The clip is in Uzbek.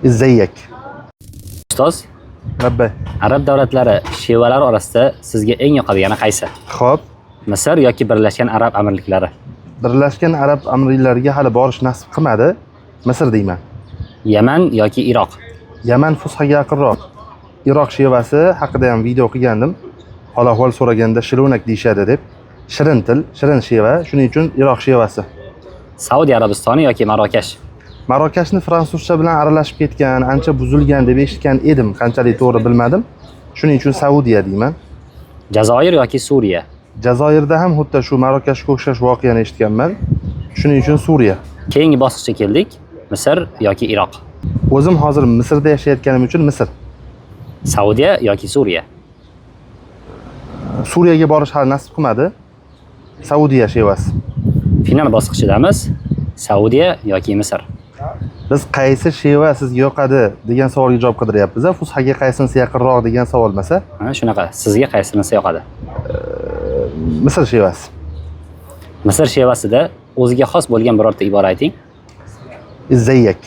ازيك. Ustoz, Labba. arab davlatlari shevalari orasida sizga eng yoqadigani qaysi? Xo'p. Misr yoki Birlashgan Arab Amirliklari? Birlashgan Arab Amirliklariga hali borish nasib qilmadi. Misr deyman. Yaman yoki Iroq? Yaman fushaga yaqinroq. Iroq shevasi haqida ham video qilgandim. Hol-ahvol so'raganda shironak deyshadi deb. Shirin til, shirin sheva, shuning uchun Iroq shevasi. Saudiya Arabistoni yoki Marokash? Marokashni fransuzcha bilan aralashib ketgan, ancha buzilgan deb eshitgan edim, qanchalik to'g'ri bilmadim. Shuning uchun Saudiya deyman. Jazoir yoki Suriya? Jazoirda ham xuddi shu Marokashga o'xshash voqeani eshitganman. Shuning uchun Suriya. Keyingi bosqichga keldik. Misr yoki Iroq? O'zim hozir Misrda yashayotganim uchun Misr. Saudiya yoki Suriya? Suriyaga borish hali nasib qilmadi. Saudiya shevasi. Final bosqichidamiz. Saudiya yoki Misr? Biz qaysi sheva sizga yoqadi degan savolga javob qidiryapmiz. Fushaga qaysinisi yaqinroq degan savol masa? Ha, shunaqa. Sizga qaysinisi yoqadi? Misr shevasi. Misr shevasida o'ziga xos bo'lgan birorta ibora ayting. ازيك.